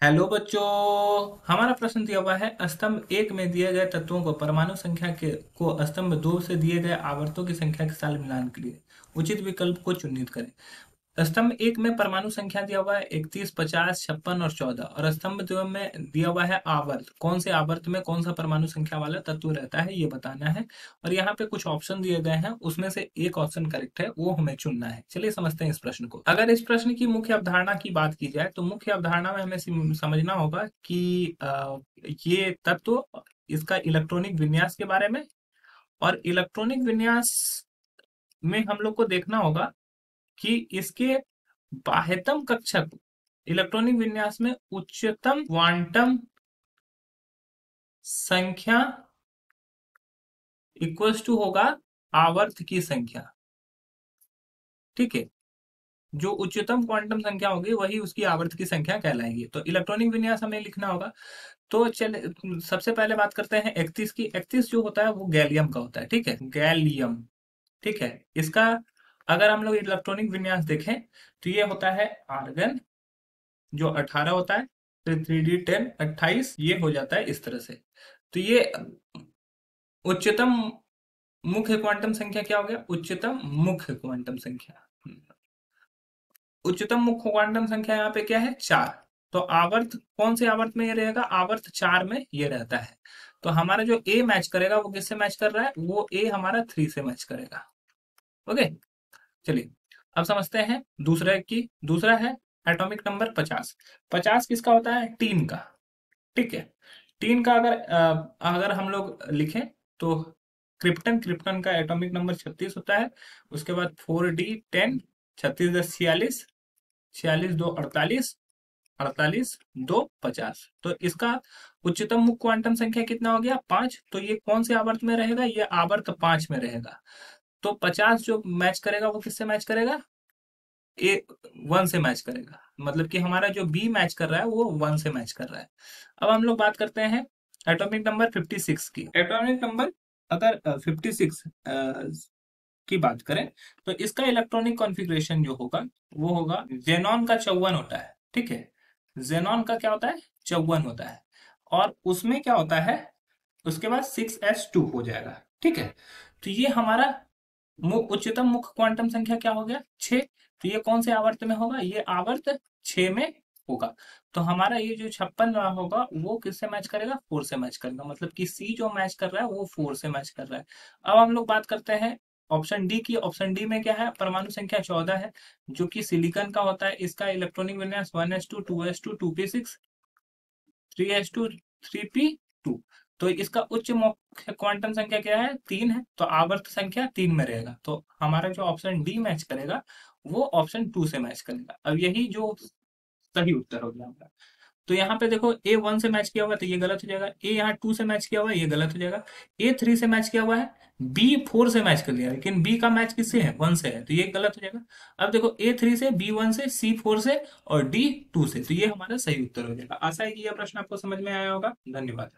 Hello बच्चों। हमारा प्रश्न दिया हुआ है स्तंभ एक में दिए गए तत्वों को परमाणु संख्या के को स्तंभ दो से दिए गए आवर्तों की संख्या के साथ मिलान के लिए उचित विकल्प को चिन्हित करें। स्तंभ एक में परमाणु संख्या दिया हुआ है 31, 50, 56 और 14, और स्तंभ दो में दिया हुआ है आवर्त, कौन से आवर्त में कौन सा परमाणु संख्या वाला तत्व रहता है ये बताना है। और यहाँ पे कुछ ऑप्शन दिए गए हैं, उसमें से एक ऑप्शन करेक्ट है, वो हमें चुनना है। चलिए समझते हैं इस प्रश्न को। अगर इस प्रश्न की मुख्य अवधारणा की बात की जाए तो मुख्य अवधारणा में हमें समझना होगा कि ये तत्व, इसका इलेक्ट्रॉनिक विन्यास के बारे में, और इलेक्ट्रॉनिक विन्यास में हम लोग को देखना होगा कि इसके बाह्यतम कक्षक इलेक्ट्रॉनिक विन्यास में उच्चतम क्वांटम संख्या इक्वल्स टू होगा आवर्त की संख्या। ठीक है, जो उच्चतम क्वांटम संख्या होगी वही उसकी आवर्त की संख्या कहलाएगी। तो इलेक्ट्रॉनिक विन्यास हमें लिखना होगा। तो चल सबसे पहले बात करते हैं 31 की। 31 जो होता है वो गैलियम का होता है। ठीक है, गैलियम। ठीक है, इसका अगर हम लोग इलेक्ट्रॉनिक विन्यास देखें तो ये होता है आर्गन, जो 18 होता है, फिर 3d10 28, ये हो जाता है इस तरह से। तो ये उच्चतम मुख्य क्वांटम संख्या क्या हो गया? उच्चतम मुख्य क्वांटम संख्या। उच्चतम मुख्य क्वांटम संख्या यहाँ पे क्या है? 4। तो आवर्त कौन से आवर्त में ये रहेगा? आवर्त 4 में ये रहता है। तो हमारा जो ए मैच करेगा वो किससे मैच कर रहा है? वो ए हमारा 3 से मैच करेगा। ओके, चलिए अब समझते हैं दूसरा है एटॉमिक नंबर 50। 50 किसका होता है? टीन का। ठीक है, टीन का अगर हम लोग लिखें तो क्रिप्टन क्रिप्टन का एटॉमिक नंबर 36 होता है। उसके बाद 4d10, 36 10 46, 46 2 48, 48 2 50। तो इसका उच्चतम मुख्य क्वांटम संख्या कितना हो गया? 5। तो ये कौन से आवर्त में रहेगा? ये आवर्त 5 में रहेगा। तो 50 जो मैच करेगा वो किससे मैच करेगा? ए 1 से मैच करेगा। मतलब कि हमारा जो बी मैच कर रहा है वो 1 से मैच कर रहा है। अब हम लोग बात करते हैं एटॉमिक नंबर 56 की। एटॉमिक नंबर अगर 56 की बात करें तो इसका इलेक्ट्रॉनिक कॉन्फ़िगरेशन जो होगा वो होगा जेनॉन का 54 होता है। ठीक है, जेनॉन का क्या होता है? 54 होता है। और उसमें क्या होता है? उसके बाद 6s2 हो जाएगा। ठीक है, तो ये हमारा उच्चतम मुख्य क्वांटम संख्या क्या हो गया? 6। तो ये कौन से आवर्त में होगा? ये आवर्त 6 में होगा। तो हमारा ये जो 56 होगा वो किससे मैच करेगा? 4 से मैच करेगा। मतलब कि सी जो मैच कर रहा है वो 4 से मैच कर रहा है। अब हम लोग बात करते हैं ऑप्शन डी की। ऑप्शन डी में क्या है? परमाणु संख्या 14 है, जो कि सिलिकॉन का होता है। इसका इलेक्ट्रॉनिक विन्यास 1s2 2s2 2p6 3s2 3p2। तो इसका उच्च मुख्य क्वांटम संख्या क्या है? 3 है। तो आवर्त संख्या 3 में रहेगा। तो हमारा जो ऑप्शन डी मैच करेगा वो ऑप्शन 2 से मैच करेगा। अब यही जो सही उत्तर हो गया हमारा। तो यहाँ पे देखो, ए 1 से मैच किया हुआ है तो ये गलत हो जाएगा। ए यहाँ 2 से मैच किया हुआ है, ये गलत हो जाएगा। ए 3 से मैच किया हुआ है, बी 4 से मैच कर लिया, लेकिन बी का मैच किससे है? 1 से है, तो ये गलत हो जाएगा। अब देखो, ए 3 से, बी 1 से, सी 4 से और डी 2 से, तो ये हमारा सही उत्तर हो जाएगा। आशा है कि यह प्रश्न आपको समझ में आया होगा। धन्यवाद।